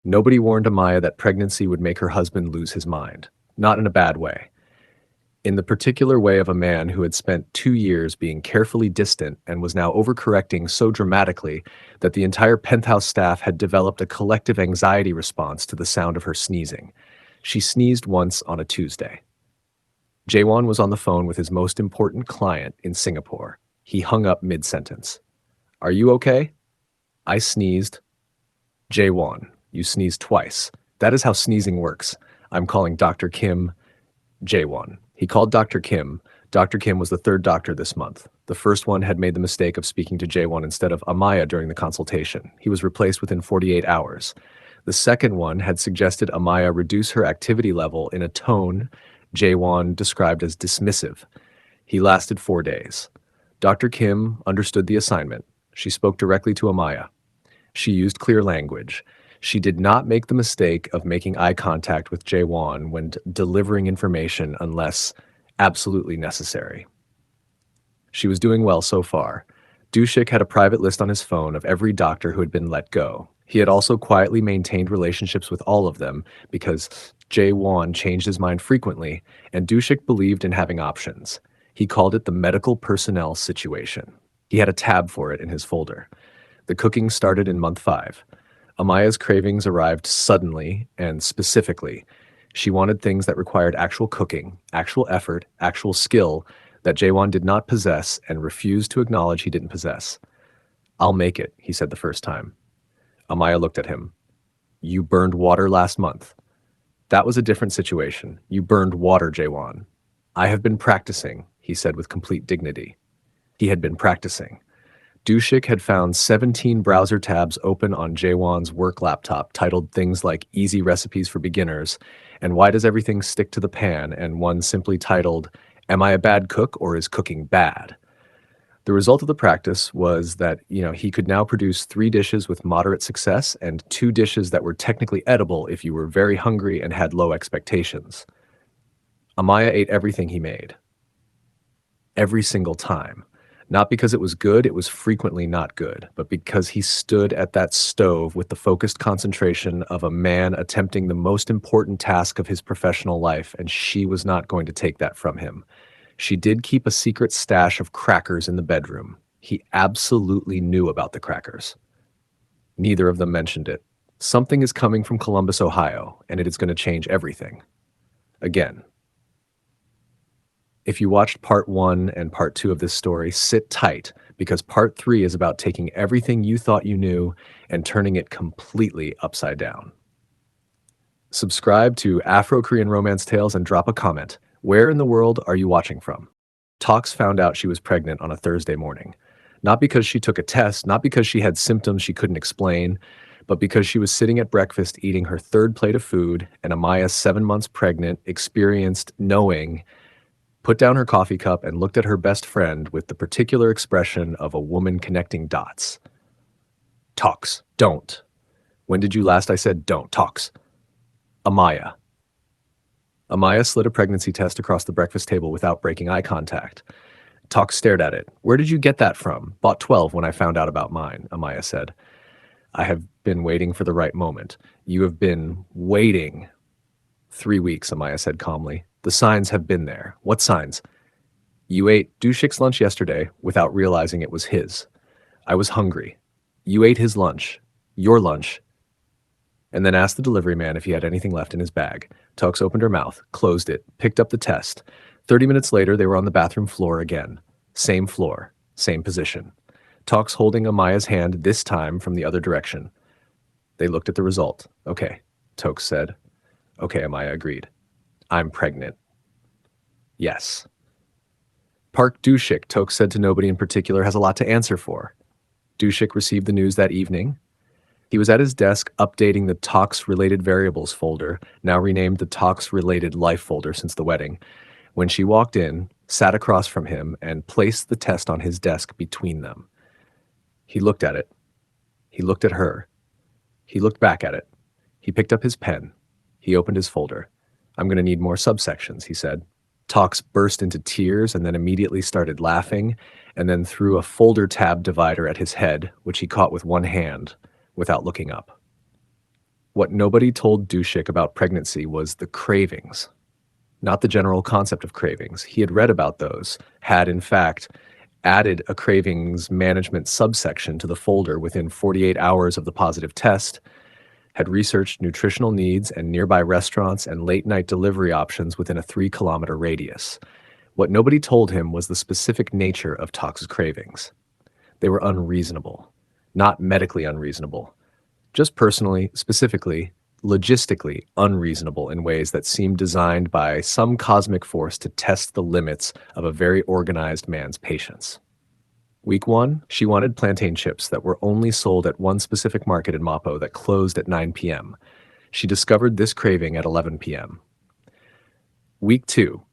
Nobody warned Amaya that pregnancy would make her husband lose his mind. Not in a bad way. In the particular way of a man who had spent 2 years being carefully distant and was now overcorrecting so dramatically that the entire penthouse staff had developed a collective anxiety response to the sound of her sneezing. She sneezed once on a Tuesday. Jae-won was on the phone with his most important client in Singapore. He hung up mid-sentence. "Are you okay?" "I sneezed." "Jae-won, you sneezed twice. That is how sneezing works. I'm calling Dr. Kim." Jae-won. He called Dr. Kim. Dr. Kim was the third doctor this month. The first one had made the mistake of speaking to Jae-won instead of Amaya during the consultation. He was replaced within 48 hours. The second one had suggested Amaya reduce her activity level in a tone Jae-won described as dismissive. He lasted 4 days. Dr. Kim understood the assignment. She spoke directly to Amaya. She used clear language. She did not make the mistake of making eye contact with Jae-won when delivering information unless absolutely necessary. She was doing well so far. Dushik had a private list on his phone of every doctor who had been let go. He had also quietly maintained relationships with all of them because Jae-won changed his mind frequently, and Dushik believed in having options. He called it the medical personnel situation. He had a tab for it in his folder. The cooking started in month 5. Amaya's cravings arrived suddenly and specifically. She wanted things that required actual cooking, actual effort, actual skill that Jae-won did not possess and refused to acknowledge he didn't possess. "I'll make it," he said the first time. Amaya looked at him. "You burned water last month." "That was a different situation. You burned water, Jae-won." "I have been practicing," he said with complete dignity. He had been practicing. Dushik had found 17 browser tabs open on Jae-won's work laptop titled things like Easy Recipes for Beginners and Why Does Everything Stick to the Pan, and one simply titled Am I a Bad Cook or Is Cooking Bad? The result of the practice was that, he could now produce 3 dishes with moderate success and 2 dishes that were technically edible if you were very hungry and had low expectations. Amaya ate everything he made. Every single time. Not because it was good, it was frequently not good, but because he stood at that stove with the focused concentration of a man attempting the most important task of his professional life, and she was not going to take that from him. She did keep a secret stash of crackers in the bedroom. He absolutely knew about the crackers. Neither of them mentioned it. Something is coming from Columbus, Ohio, and it is going to change everything. Again. If you watched part 1 and part 2 of this story, sit tight, because part 3 is about taking everything you thought you knew and turning it completely upside down. Subscribe to Afro Korean Romance Tales and drop a comment. Where in the world are you watching from? Tox found out she was pregnant on a Thursday morning. Not because she took a test, not because she had symptoms she couldn't explain, but because she was sitting at breakfast eating her 3rd plate of food, and Amaya, 7 months pregnant, experienced knowing, put down her coffee cup and looked at her best friend with the particular expression of a woman connecting dots. "Tox, don't. When did you last I said don't? Tox." "Amaya." Amaya slid a pregnancy test across the breakfast table without breaking eye contact. Tox stared at it. "Where did you get that from? Bought 12 when I found out about mine," Amaya said. "I have been waiting for the right moment." "You have been waiting." 3 weeks, Amaya said calmly. "The signs have been there." "What signs?" "You ate Dushik's lunch yesterday without realizing it was his." "I was hungry." "You ate his lunch. Your lunch." And then asked the delivery man if he had anything left in his bag. Tox opened her mouth, closed it, picked up the test. 30 minutes later, they were on the bathroom floor again. Same floor, same position. Tox holding Amaya's hand, this time from the other direction. They looked at the result. "Okay," Tox said. "Okay," Amaya agreed. "I'm pregnant." "Yes." Park Dushik, Tox said to nobody in particular, has a lot to answer for. Dushik received the news that evening. He was at his desk updating the Tox-related variables folder, now renamed the Tox-related life folder since the wedding, when she walked in, sat across from him, and placed the test on his desk between them. He looked at it. He looked at her. He looked back at it. He picked up his pen. He opened his folder. "I'm going to need more subsections," he said. Tox burst into tears and then immediately started laughing, and then threw a folder tab divider at his head, which he caught with one hand, without looking up. What nobody told Dushik about pregnancy was the cravings, not the general concept of cravings. He had read about those, had in fact added a cravings management subsection to the folder within 48 hours of the positive test, had researched nutritional needs and nearby restaurants and late-night delivery options within a 3-kilometer radius. What nobody told him was the specific nature of Tok's cravings. They were unreasonable, not medically unreasonable, just personally, specifically, logistically unreasonable in ways that seemed designed by some cosmic force to test the limits of a very organized man's patience. Week 1, she wanted plantain chips that were only sold at one specific market in Mapo that closed at 9 p.m. She discovered this craving at 11 p.m. Week 2,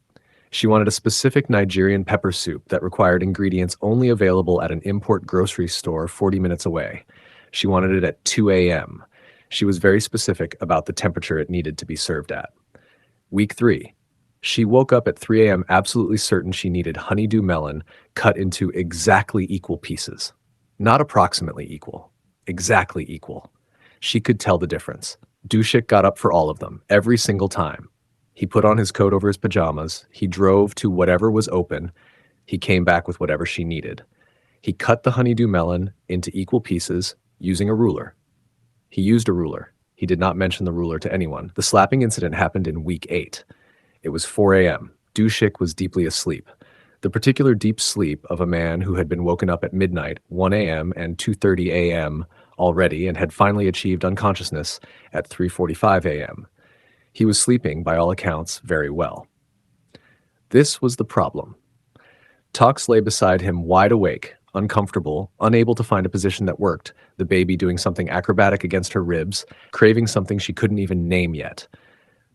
she wanted a specific Nigerian pepper soup that required ingredients only available at an import grocery store 40 minutes away. She wanted it at 2 a.m. She was very specific about the temperature it needed to be served at. Week 3, she woke up at 3 a.m. absolutely certain she needed honeydew melon cut into exactly equal pieces. Not approximately equal, exactly equal. She could tell the difference. Dushik got up for all of them, every single time. He put on his coat over his pajamas. He drove to whatever was open. He came back with whatever she needed. He cut the honeydew melon into equal pieces using a ruler. He used a ruler. He did not mention the ruler to anyone. The slapping incident happened in week 8. It was 4 a.m. Dushik was deeply asleep. The particular deep sleep of a man who had been woken up at midnight, 1 a.m. and 2:30 a.m. already and had finally achieved unconsciousness at 3:45 a.m. He was sleeping, by all accounts, very well. This was the problem. Tox lay beside him wide awake, uncomfortable, unable to find a position that worked, the baby doing something acrobatic against her ribs, craving something she couldn't even name yet.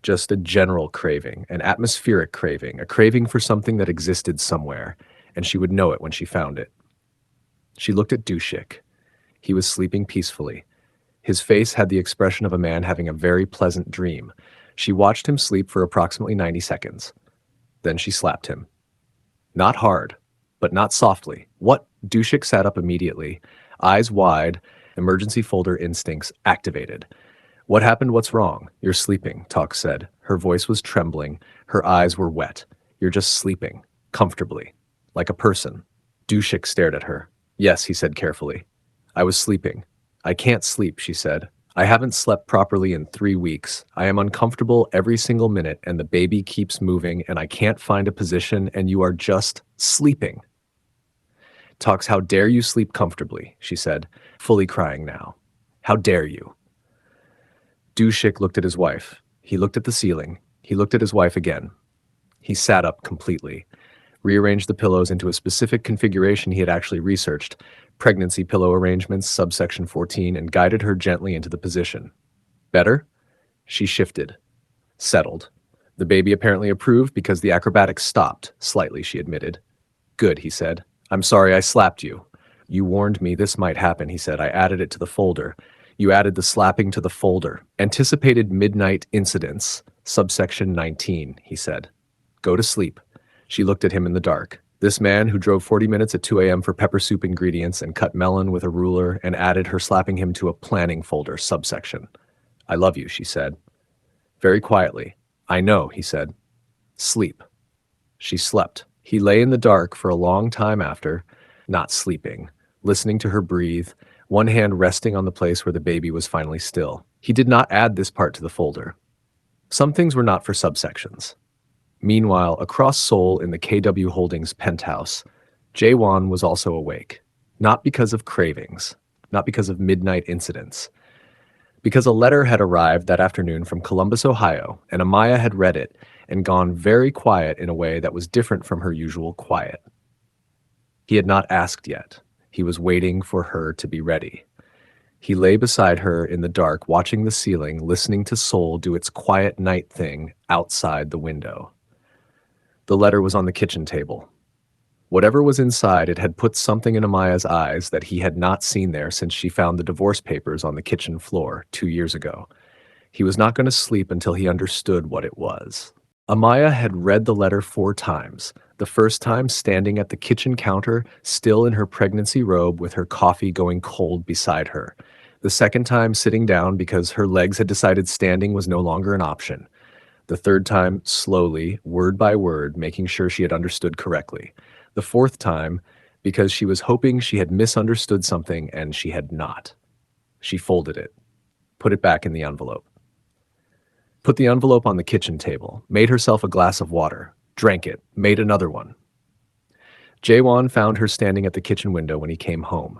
Just a general craving, an atmospheric craving, a craving for something that existed somewhere, and she would know it when she found it. She looked at Dushik. He was sleeping peacefully. His face had the expression of a man having a very pleasant dream. She watched him sleep for approximately 90 seconds. Then she slapped him. Not hard, but not softly. What? Dushik sat up immediately, eyes wide, emergency folder instincts activated. What happened? What's wrong? You're sleeping, Tox said. Her voice was trembling. Her eyes were wet. You're just sleeping, comfortably, like a person. Dushik stared at her. Yes, he said carefully. I was sleeping. I can't sleep, she said. I haven't slept properly in 3 weeks. I am uncomfortable every single minute, and the baby keeps moving, and I can't find a position, and you are just sleeping. Tox, how dare you sleep comfortably, she said, fully crying now. How dare you? Dushik looked at his wife. He looked at the ceiling. He looked at his wife again. He sat up completely, rearranged the pillows into a specific configuration he had actually researched, pregnancy pillow arrangements, subsection 14, and guided her gently into the position. Better? She shifted. Settled. The baby apparently approved because the acrobatics stopped, slightly, she admitted. Good, he said. I'm sorry I slapped you. You warned me this might happen, he said. I added it to the folder. You added the slapping to the folder. Anticipated midnight incidents, subsection 19, he said. Go to sleep. She looked at him in the dark. This man who drove 40 minutes at 2 a.m. for pepper soup ingredients and cut melon with a ruler and added her slapping him to a planning folder, subsection. I love you, she said. Very quietly. I know, he said. Sleep. She slept. He lay in the dark for a long time after, not sleeping, listening to her breathe, one hand resting on the place where the baby was finally still. He did not add this part to the folder. Some things were not for subsections. Meanwhile, across Seoul in the KW Holdings penthouse, Jae-won was also awake. Not because of cravings, not because of midnight incidents. Because a letter had arrived that afternoon from Columbus, Ohio, and Amaya had read it and gone very quiet in a way that was different from her usual quiet. He had not asked yet. He was waiting for her to be ready. He lay beside her in the dark, watching the ceiling, listening to Seoul do its quiet night thing outside the window. The letter was on the kitchen table. Whatever was inside, it had put something in Amaya's eyes that he had not seen there since she found the divorce papers on the kitchen floor 2 years ago. He was not going to sleep until he understood what it was. Amaya had read the letter 4 times, the first time standing at the kitchen counter, still in her pregnancy robe with her coffee going cold beside her. The second time sitting down because her legs had decided standing was no longer an option. The third time slowly, word by word, making sure she had understood correctly. The fourth time because she was hoping she had misunderstood something and she had not. She folded it, put it back in the envelope. Put the envelope on the kitchen table, made herself a glass of water, drank it, made another one. Jae-won found her standing at the kitchen window when he came home.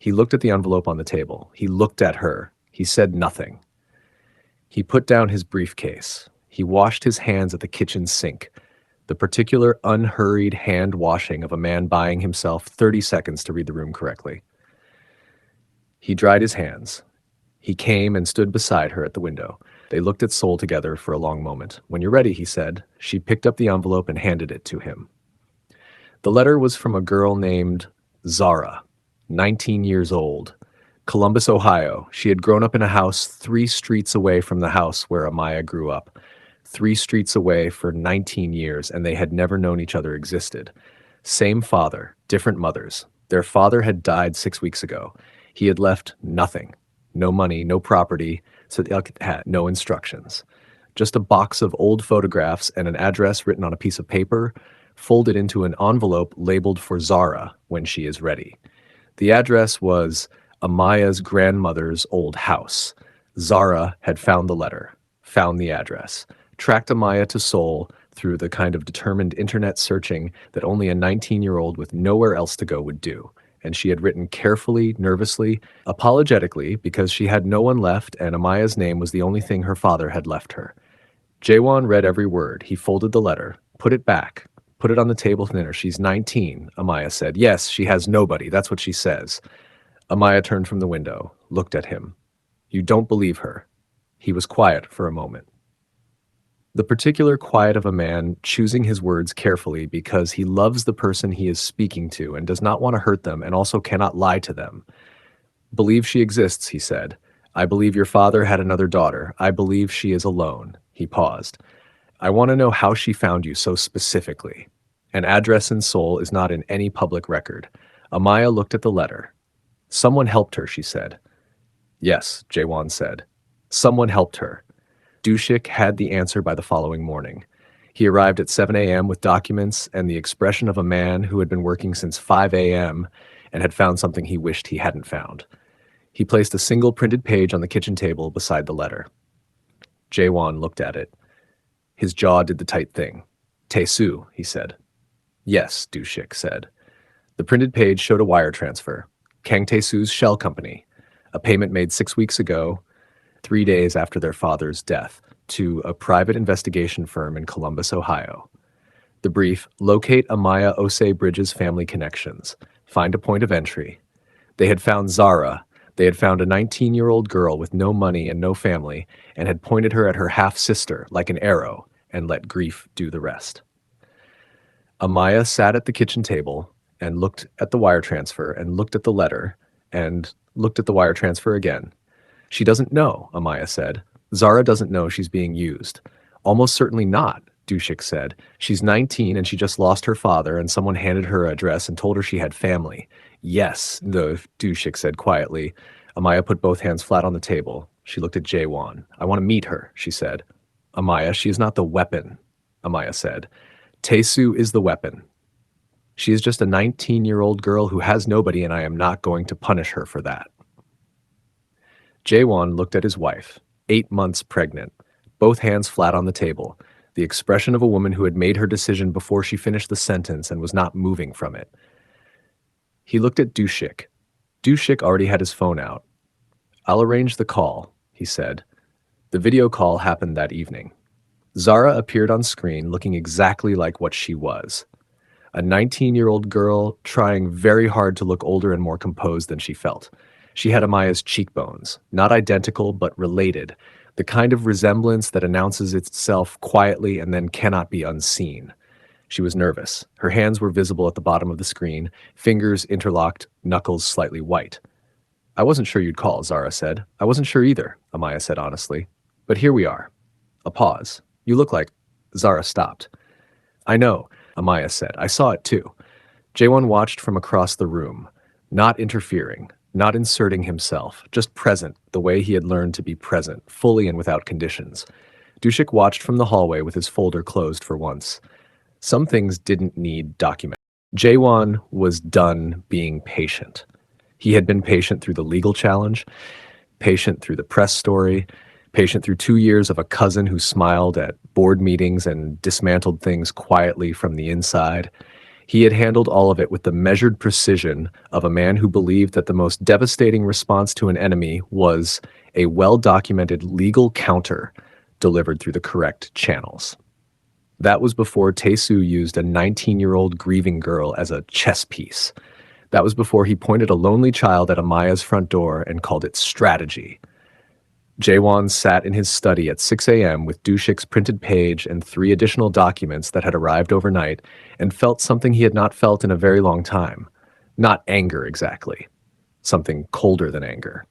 He looked at the envelope on the table. He looked at her. He said nothing. He put down his briefcase. He washed his hands at the kitchen sink, the particular unhurried hand washing of a man buying himself 30 seconds to read the room correctly. He dried his hands. He came and stood beside her at the window. They looked at Seoul together for a long moment. "When you're ready," he said. She picked up the envelope and handed it to him. The letter was from a girl named Zara, 19 years old, Columbus, Ohio. She had grown up in a house 3 streets away from the house where Amaya grew up. 3 streets away for 19 years, and they had never known each other existed. Same father, different mothers. Their father had died 6 weeks ago. He had left nothing. No money, no property, so they had no instructions. Just a box of old photographs and an address written on a piece of paper, folded into an envelope labeled for Zara when she is ready. The address was Amaya's grandmother's old house. Zara had found the letter, found the address, tracked Amaya to Seoul through the kind of determined internet searching that only a 19-year-old with nowhere else to go would do. And she had written carefully, nervously, apologetically, because she had no one left and Amaya's name was the only thing her father had left her. Jae-won read every word. He folded the letter, put it back, put it on the table for dinner. "She's 19, Amaya said. "Yes, she has nobody. That's what she says." Amaya turned from the window, looked at him. "You don't believe her." He was quiet for a moment. The particular quiet of a man choosing his words carefully because he loves the person he is speaking to and does not want to hurt them and also cannot lie to them. "Believe she exists," he said. "I believe your father had another daughter. I believe she is alone." He paused. "I want to know how she found you so specifically. An address in Seoul is not in any public record." Amaya looked at the letter. "Someone helped her," she said. "Yes," Jae-won said. "Someone helped her." Dushik had the answer by the following morning. He arrived at 7 a.m. with documents and the expression of a man who had been working since 5 a.m. and had found something he wished he hadn't found. He placed a single printed page on the kitchen table beside the letter. Jae-won looked at it. His jaw did the tight thing. "Tae-soo," he said. "Yes," Dushik said. The printed page showed a wire transfer. Kang Tae-soo's shell company. A payment made 6 weeks ago, 3 days after their father's death, to a private investigation firm in Columbus, Ohio. The brief: locate Amaya Osei Bridges' family connections. Find a point of entry. They had found Zara. They had found a 19-year-old girl with no money and no family, and had pointed her at her half-sister like an arrow, and let grief do the rest. Amaya sat at the kitchen table and looked at the wire transfer and looked at the letter and looked at the wire transfer again. "She doesn't know," Amaya said. "Zara doesn't know she's being used." "Almost certainly not," Dushik said. "She's 19 and she just lost her father and someone handed her an address and told her she had family." "Yes," Dushik said quietly. Amaya put both hands flat on the table. She looked at Jae-won. "I want to meet her," she said. "Amaya, she is not the weapon," Amaya said. "Tae-soo is the weapon. She is just a 19-year-old girl who has nobody, and I am not going to punish her for that." Jae-won looked at his wife, 8 months pregnant, both hands flat on the table, the expression of a woman who had made her decision before she finished the sentence and was not moving from it. He looked at Dushik. Dushik already had his phone out. "I'll arrange the call," he said. The video call happened that evening. Zara appeared on screen looking exactly like what she was. A 19-year-old girl trying very hard to look older and more composed than she felt. She had Amaya's cheekbones, not identical but related, the kind of resemblance that announces itself quietly and then cannot be unseen. She was nervous. Her hands were visible at the bottom of the screen, fingers interlocked, knuckles slightly white. "I wasn't sure you'd call," Zara said. "I wasn't sure either," Amaya said honestly. "But here we are." A pause. "You look like—" Zara stopped. "I know," Amaya said. "I saw it too." Jae-won watched from across the room, not interfering, not inserting himself, just present, the way he had learned to be present, fully and without conditions. Dushik watched from the hallway with his folder closed for once. Some things didn't need document. Jae-won was done being patient. He had been patient through the legal challenge, patient through the press story, patient through 2 years of a cousin who smiled at board meetings and dismantled things quietly from the inside. He had handled all of it with the measured precision of a man who believed that the most devastating response to an enemy was a well-documented legal counter delivered through the correct channels. That was before Tae-soo used a 19-year-old grieving girl as a chess piece. That was before he pointed a lonely child at Amaya's front door and called it strategy. Jae-won sat in his study at 6 a.m. with Dushik's printed page and 3 additional documents that had arrived overnight and felt something he had not felt in a very long time. Not anger exactly. Something colder than anger.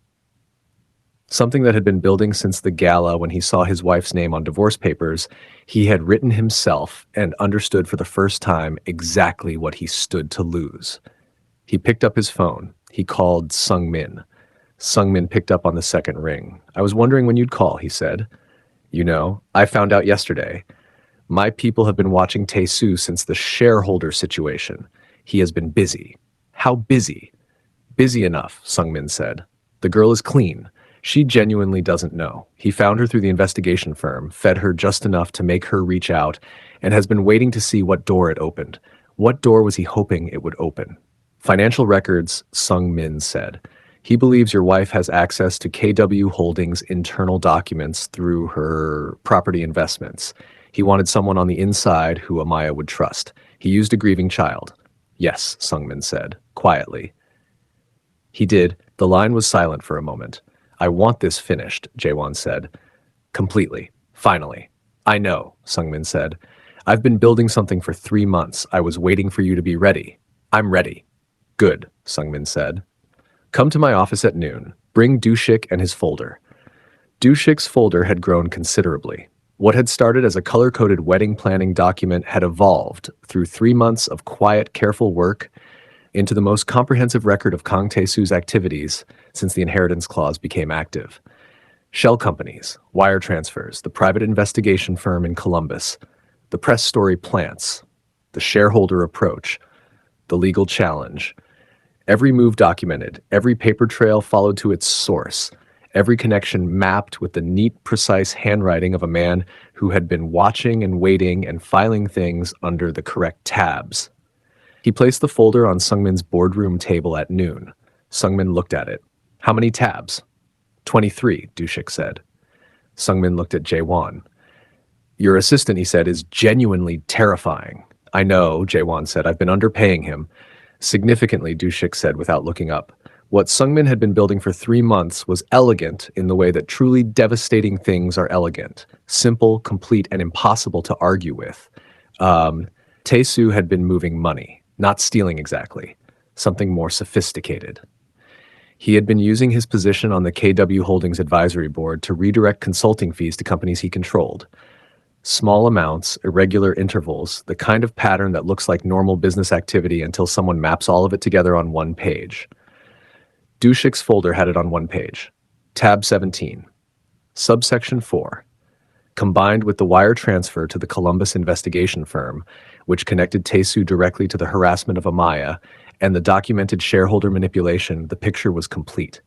Something that had been building since the gala when he saw his wife's name on divorce papers. He had written himself and understood for the first time exactly what he stood to lose. He picked up his phone. He called Sung-min. Sung-min picked up on the second ring. "I was wondering when you'd call," he said. "You know, I found out yesterday. My people have been watching Tae-soo since the shareholder situation. He has been busy." "How busy?" "Busy enough," Sung-min said. "The girl is clean. She genuinely doesn't know. He found her through the investigation firm, fed her just enough to make her reach out, and has been waiting to see what door it opened. What door was he hoping it would open?" "Financial records," Sung-min said. "He believes your wife has access to KW Holdings' internal documents through her property investments. He wanted someone on the inside who Amaya would trust. He used a grieving child." "Yes," Sung-min said, quietly. He did. The line was silent for a moment. "I want this finished," Jae-won said. "Completely. Finally." "I know," Sung-min said. "I've been building something for 3 months. I was waiting for you to be ready." "I'm ready." "Good," Sung-min said. "Come to my office at noon. Bring Dushik and his folder." Dushik's folder had grown considerably. What had started as a color-coded wedding planning document had evolved through 3 months of quiet, careful work into the most comprehensive record of Kang Tae-soo's activities since the inheritance clause became active. Shell companies, wire transfers, the private investigation firm in Columbus, the press story plants, the shareholder approach, the legal challenge. Every move documented, every paper trail followed to its source, every connection mapped with the neat, precise handwriting of a man who had been watching and waiting and filing things under the correct tabs. He placed the folder on Sung-min's boardroom table at noon. Sung-min looked at it. "How many tabs?" 23, Dushik said. Sung-min looked at Jae-won. "Your assistant," he said, "is genuinely terrifying." "I know," Jae-won said. "I've been underpaying him." Significantly, Dushik said without looking up. What Sung-min had been building for 3 months was elegant in the way that truly devastating things are elegant. Simple, complete, and impossible to argue with. Tae-soo had been moving money, not stealing exactly. Something more sophisticated. He had been using his position on the KW Holdings advisory board to redirect consulting fees to companies he controlled. Small amounts, irregular intervals, the kind of pattern that looks like normal business activity until someone maps all of it together on one page. Dushik's folder had it on one page. Tab 17. Subsection 4. Combined with the wire transfer to the Columbus investigation firm, which connected Tae-soo directly to the harassment of Amaya, and the documented shareholder manipulation, the picture was complete.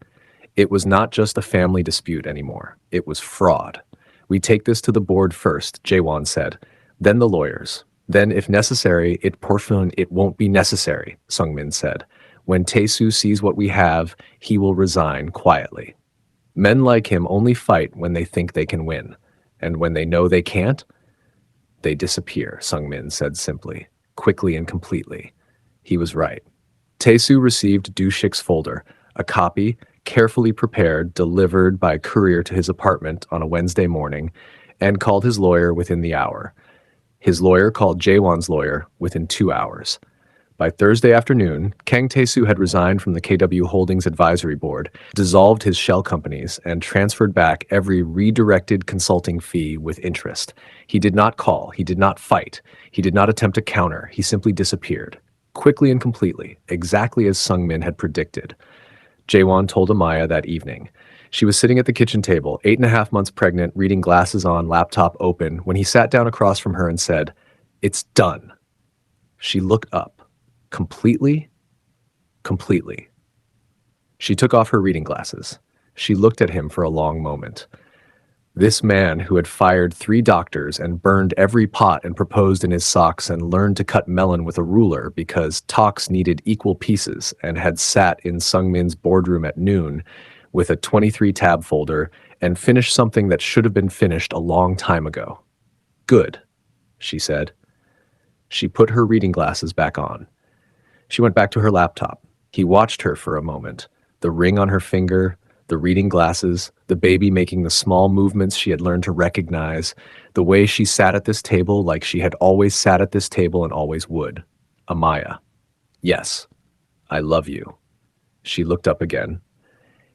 It was not just a family dispute anymore. It was fraud. "We take this to the board first," Jae-won said. "Then the lawyers. Then, if necessary, it won't be necessary," Sung-min said. "When Tae-soo sees what we have, he will resign quietly. Men like him only fight when they think they can win. And when they know they can't, they disappear," Sung-min said simply, quickly and completely. He was right. Tae-soo received Dushik's folder, a copy, carefully prepared, delivered by courier to his apartment on a Wednesday morning, and called his lawyer within the hour. His lawyer called Jae-won's lawyer within 2 hours. By Thursday afternoon, Kang Tae-soo had resigned from the KW Holdings advisory board, dissolved his shell companies, and transferred back every redirected consulting fee with interest. He did not call, he did not fight, he did not attempt to counter, he simply disappeared. Quickly and completely, exactly as Sung-min had predicted. Jae-won told Amaya that evening. She was sitting at the kitchen table, 8.5 months pregnant, reading glasses on, laptop open, when he sat down across from her and said, "It's done." She looked up. Completely? Completely. She took off her reading glasses. She looked at him for a long moment. This man who had fired 3 doctors and burned every pot and proposed in his socks and learned to cut melon with a ruler because talks needed equal pieces and had sat in Sungmin's boardroom at noon with a 23-tab folder and finished something that should have been finished a long time ago. "Good," she said. She put her reading glasses back on. She went back to her laptop. He watched her for a moment. The ring on her finger, the reading glasses, the baby making the small movements she had learned to recognize, the way she sat at this table like she had always sat at this table and always would. Amaya. "Yes, I love you." She looked up again.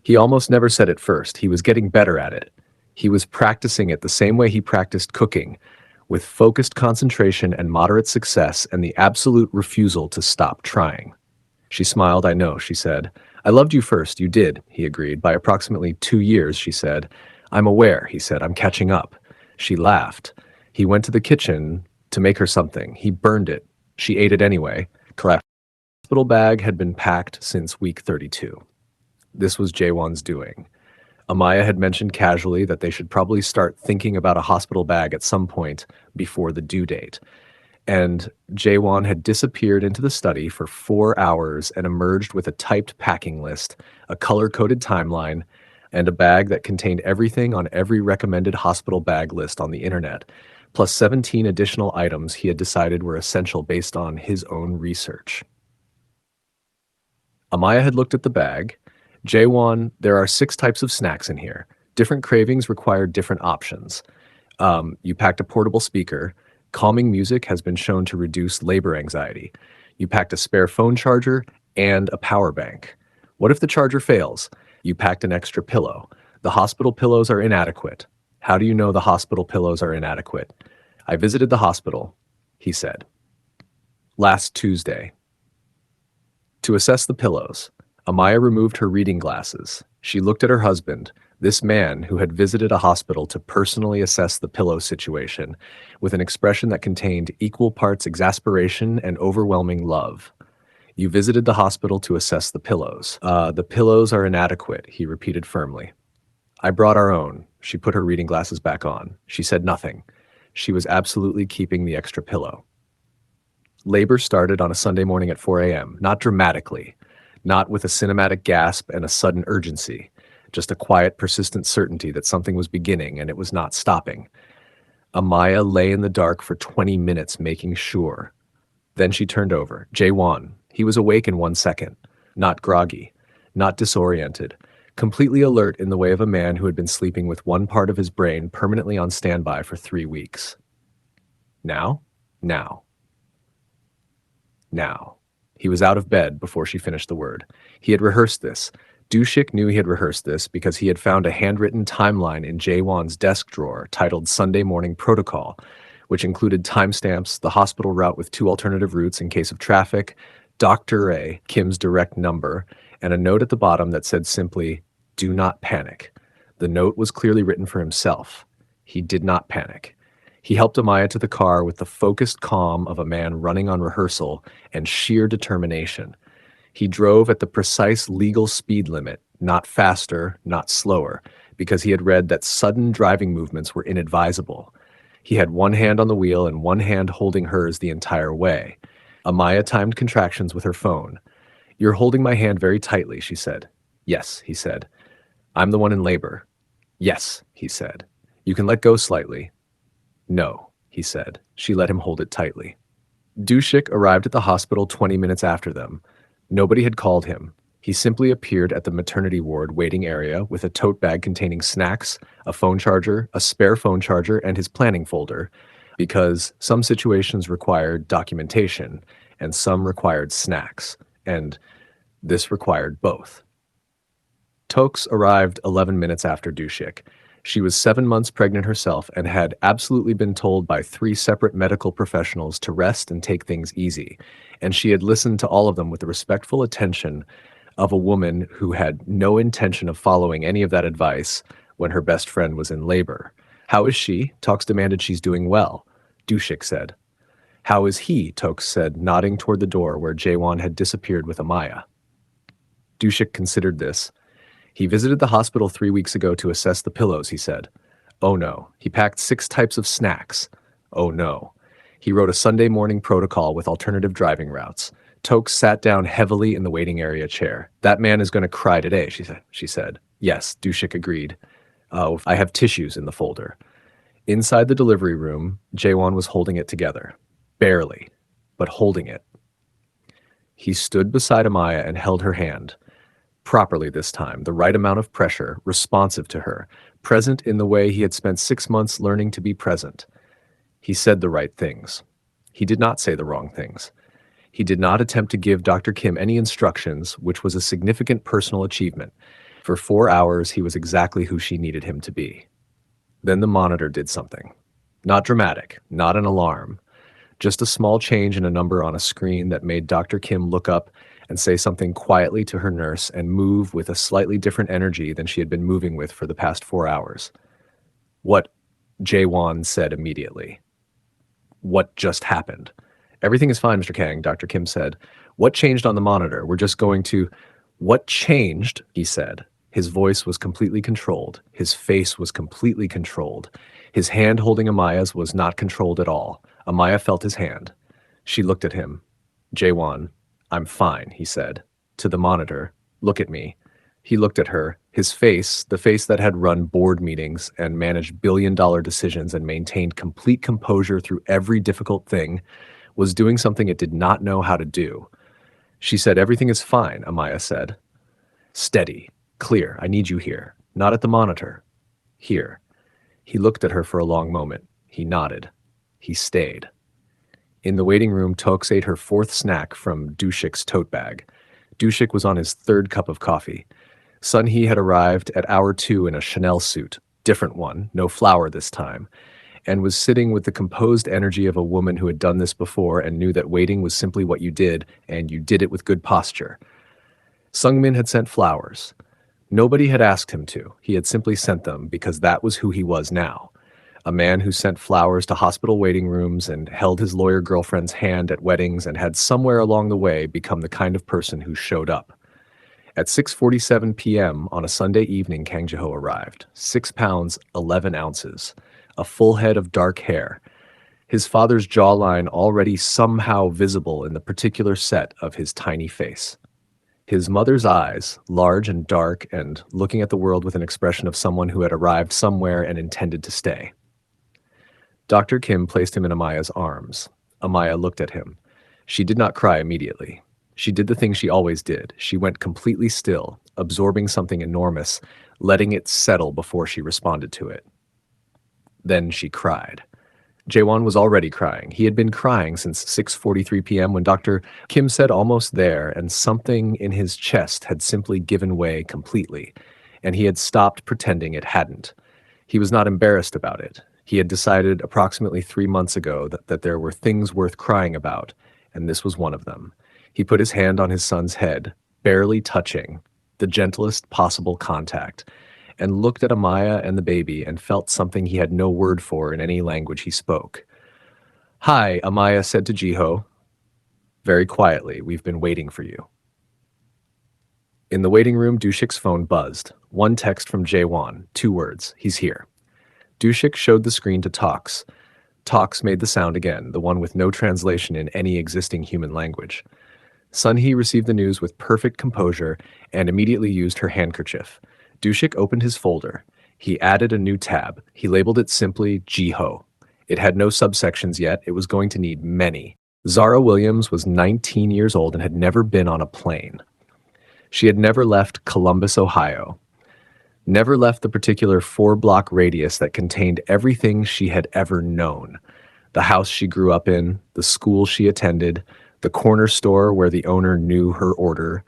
He almost never said it first. He was getting better at it. He was practicing it the same way he practiced cooking, with focused concentration and moderate success and the absolute refusal to stop trying. She smiled. "I know," she said. "I loved you first, you did," he agreed. "By approximately 2 years," she said. "I'm aware," he said. "I'm catching up." She laughed. He went to the kitchen to make her something. He burned it. She ate it anyway. The hospital bag had been packed since week 32. This was Jae-won's doing. Amaya had mentioned casually that they should probably start thinking about a hospital bag at some point before the due date. And Jae-won had disappeared into the study for 4 hours and emerged with a typed packing list, a color-coded timeline, and a bag that contained everything on every recommended hospital bag list on the internet, plus 17 additional items he had decided were essential based on his own research. Amaya had looked at the bag. "Jae-won, there are 6 types of snacks in here. Different cravings require different options. You packed a portable speaker. Calming music has been shown to reduce labor anxiety. You packed a spare phone charger and a power bank. What if the charger fails? You packed an extra pillow. The hospital pillows are inadequate." "How do you know the hospital pillows are inadequate?" "I visited the hospital," he said, "last Tuesday." To assess the pillows, Amaya removed her reading glasses. She looked at her husband, this man who had visited a hospital to personally assess the pillow situation, with an expression that contained equal parts exasperation and overwhelming love. "You visited the hospital to assess the pillows. The pillows are inadequate," he repeated firmly. "I brought our own." She put her reading glasses back on. She said nothing. She was absolutely keeping the extra pillow. Labor started on a Sunday morning at 4 a.m., not dramatically, not with a cinematic gasp and a sudden urgency, just a quiet, persistent certainty that something was beginning and it was not stopping. Amaya lay in the dark for 20 minutes making sure. Then she turned over. Jae-won. He was awake in 1 second, not groggy, not disoriented, completely alert in the way of a man who had been sleeping with one part of his brain permanently on standby for 3 weeks. Now? Now. Now. He was out of bed before she finished the word. He had rehearsed this. Dushik knew he had rehearsed this because he had found a handwritten timeline in Jae-won's desk drawer titled Sunday Morning Protocol, which included timestamps, the hospital route with 2 alternative routes in case of traffic, Dr. A, Kim's direct number, and a note at the bottom that said simply, "Do not panic." The note was clearly written for himself. He did not panic. He helped Amaya to the car with the focused calm of a man running on rehearsal and sheer determination. He drove at the precise legal speed limit, not faster, not slower, because he had read that sudden driving movements were inadvisable. He had one hand on the wheel and one hand holding hers the entire way. Amaya timed contractions with her phone. "You're holding my hand very tightly," she said. "Yes," he said. "I'm the one in labor." "Yes," he said. "You can let go slightly." "No," he said. She let him hold it tightly. Dushik arrived at the hospital 20 minutes after them. Nobody had called him. He simply appeared at the maternity ward waiting area with a tote bag containing snacks, a phone charger, a spare phone charger, and his planning folder, because some situations required documentation and some required snacks, and this required both. Tokes arrived 11 minutes after Dushik. She was 7 months pregnant herself and had absolutely been told by 3 separate medical professionals to rest and take things easy, and she had listened to all of them with the respectful attention of a woman who had no intention of following any of that advice when her best friend was in labor. How is she? Tokes demanded. She's doing well, Dushik said. How is he? Tokes said, nodding toward the door where Jae-won had disappeared with Amaya. Dushik considered this. He visited the hospital 3 weeks ago to assess the pillows, he said. Oh no. He packed 6 types of snacks. Oh no. He wrote a Sunday morning protocol with alternative driving routes. Tokes sat down heavily in the waiting area chair. That man is going to cry today, she said. Yes, Dushik agreed. Oh, I have tissues in the folder. Inside the delivery room, Jae-won was holding it together. Barely, but holding it. He stood beside Amaya and held her hand. Properly this time, the right amount of pressure, responsive to her, present in the way he had spent 6 months learning to be present. He said the right things. He did not say the wrong things. He did not attempt to give Dr. Kim any instructions, which was a significant personal achievement. For 4 hours, he was exactly who she needed him to be. Then the monitor did something. Not dramatic, not an alarm. Just a small change in a number on a screen that made Dr. Kim look up and say something quietly to her nurse and move with a slightly different energy than she had been moving with for the past 4 hours. What? Jae-won said immediately. What just happened? Everything is fine, Mr. Kang, Dr. Kim said. What changed on the monitor? We're just going to... What changed? He said. His voice was completely controlled. His face was completely controlled. His hand holding Amaya's was not controlled at all. Amaya felt his hand. She looked at him. Jae-won, I'm fine, he said. To the monitor, look at me. He looked at her. His face, the face that had run board meetings and managed billion-dollar decisions and maintained complete composure through every difficult thing, was doing something it did not know how to do. She said, everything is fine, Amaya said. Steady, clear, I need you here. Not at the monitor. Here. He looked at her for a long moment. He nodded. He stayed. In the waiting room, Tokes ate her 4th snack from Dushik's tote bag. Dushik was on his 3rd cup of coffee. Sun-hee had arrived at hour 2 in a Chanel suit, different one, no flower this time, and was sitting with the composed energy of a woman who had done this before and knew that waiting was simply what you did, and you did it with good posture. Sungmin had sent flowers. Nobody had asked him to. He had simply sent them because that was who he was now. A man who sent flowers to hospital waiting rooms and held his lawyer girlfriend's hand at weddings and had somewhere along the way become the kind of person who showed up. At 6:47 p.m. on a Sunday evening, Kang Jiho arrived. 6 pounds, 11 ounces. A full head of dark hair. His father's jawline already somehow visible in the particular set of his tiny face. His mother's eyes, large and dark and looking at the world with an expression of someone who had arrived somewhere and intended to stay. Dr. Kim placed him in Amaya's arms. Amaya looked at him. She did not cry immediately. She did the thing she always did. She went completely still, absorbing something enormous, letting it settle before she responded to it. Then she cried. Jae-won was already crying. He had been crying since 6:43 p.m. when Dr. Kim said almost there, and something in his chest had simply given way completely, and he had stopped pretending it hadn't. He was not embarrassed about it. He had decided approximately 3 months ago that there were things worth crying about, and this was one of them. He put his hand on his son's head, barely touching, the gentlest possible contact, and looked at Amaya and the baby and felt something he had no word for in any language he spoke. Hi, Amaya said to Jiho. Very quietly, we've been waiting for you. In the waiting room, Dushik's phone buzzed. One text from Jae-won, 2 words, he's here. Dushik showed the screen to Toks. Toks made the sound again, the one with no translation in any existing human language. Sun-hee received the news with perfect composure and immediately used her handkerchief. Dushik opened his folder. He added a new tab. He labeled it simply Jiho. It had no subsections yet. It was going to need many. Zara Williams was 19 years old and had never been on a plane. She had never left Columbus, Ohio. Never left the particular 4-block radius that contained everything she had ever known. The house she grew up in, the school she attended, the corner store where the owner knew her order,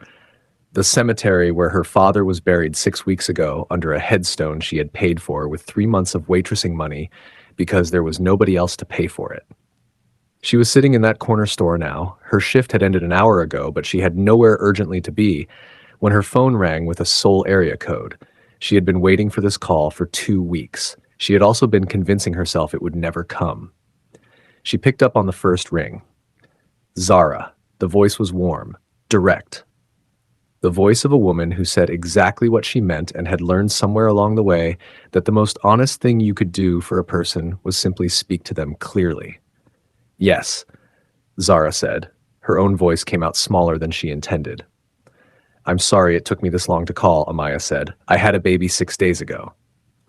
the cemetery where her father was buried 6 weeks ago under a headstone she had paid for with 3 months of waitressing money because there was nobody else to pay for it. She was sitting in that corner store now. Her shift had ended an hour ago, but she had nowhere urgently to be, when her phone rang with a Seoul area code. She had been waiting for this call for 2 weeks. She had also been convincing herself it would never come. She picked up on the first ring. Zara. The voice was warm, direct. The voice of a woman who said exactly what she meant and had learned somewhere along the way that the most honest thing you could do for a person was simply speak to them clearly. Yes, Zara said. Her own voice came out smaller than she intended. I'm sorry it took me this long to call, Amaya said. I had a baby 6 days ago.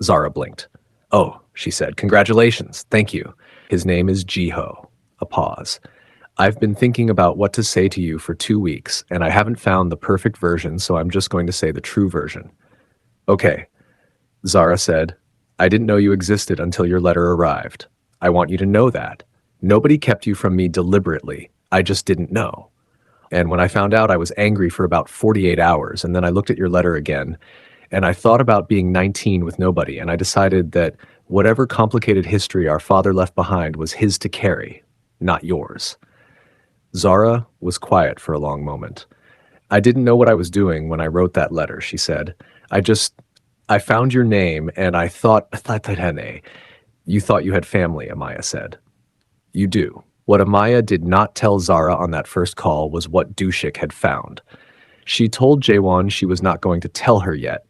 Zara blinked. Oh, she said. Congratulations. Thank you. His name is Jiho. A pause. I've been thinking about what to say to you for 2 weeks, and I haven't found the perfect version, so I'm just going to say the true version. Okay, Zara said. I didn't know you existed until your letter arrived. I want you to know that. Nobody kept you from me deliberately. I just didn't know. And when I found out, I was angry for about 48 hours, and then I looked at your letter again, and I thought about being 19 with nobody, and I decided that whatever complicated history our father left behind was his to carry, not yours. Zara was quiet for a long moment. I didn't know what I was doing when I wrote that letter, she said. I found your name, and I thought, you thought you had family, Amaya said. You do. What Amaya did not tell Zara on that first call was what Dushik had found. She told Jae-won she was not going to tell her yet,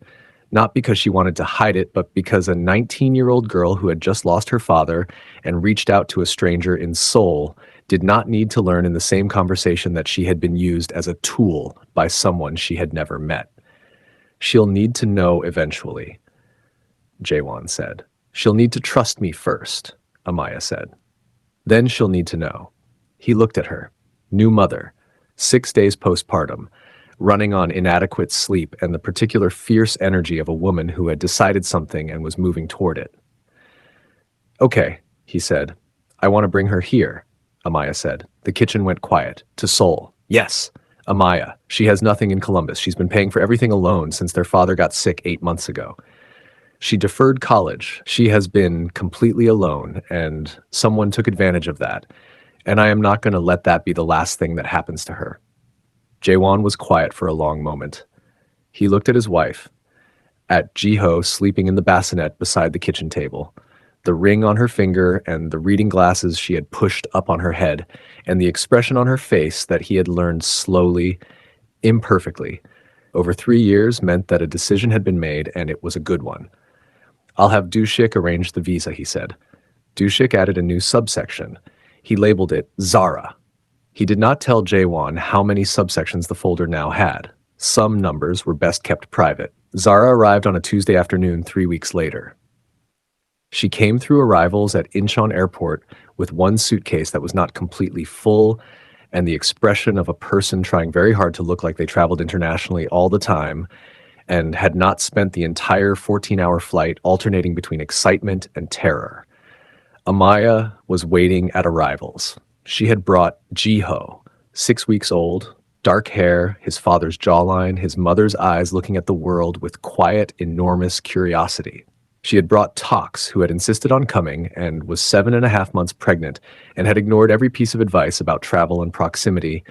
not because she wanted to hide it, but because a 19-year-old girl who had just lost her father and reached out to a stranger in Seoul did not need to learn in the same conversation that she had been used as a tool by someone she had never met. She'll need to know eventually, Jae-won said. She'll need to trust me first, Amaya said. Then she'll need to know. He looked at her. New mother, 6 days postpartum, running on inadequate sleep and the particular fierce energy of a woman who had decided something and was moving toward it. Okay, he said. I want to bring her here, Amaya said. The kitchen went quiet. To Seoul. Yes, Amaya. She has nothing in Columbus. She's been paying for everything alone since their father got sick 8 months ago. She deferred college. She has been completely alone, and someone took advantage of that. And I am not going to let that be the last thing that happens to her. Jae-won was quiet for a long moment. He looked at his wife, at Jiho sleeping in the bassinet beside the kitchen table, the ring on her finger and the reading glasses she had pushed up on her head, and the expression on her face that he had learned slowly, imperfectly, over 3 years meant that a decision had been made and it was a good one. I'll have Dushik arrange the visa, he said. Dushik added a new subsection. He labeled it Zara. He did not tell Jae-won how many subsections the folder now had. Some numbers were best kept private. Zara arrived on a Tuesday afternoon 3 weeks later. She came through arrivals at Incheon Airport with one suitcase that was not completely full and the expression of a person trying very hard to look like they traveled internationally all the time and had not spent the entire 14-hour flight alternating between excitement and terror. Amaya was waiting at arrivals. She had brought Jiho, 6 weeks old, dark hair, his father's jawline, his mother's eyes looking at the world with quiet, enormous curiosity. She had brought Tox, who had insisted on coming and was 7.5 months pregnant and had ignored every piece of advice about travel and proximity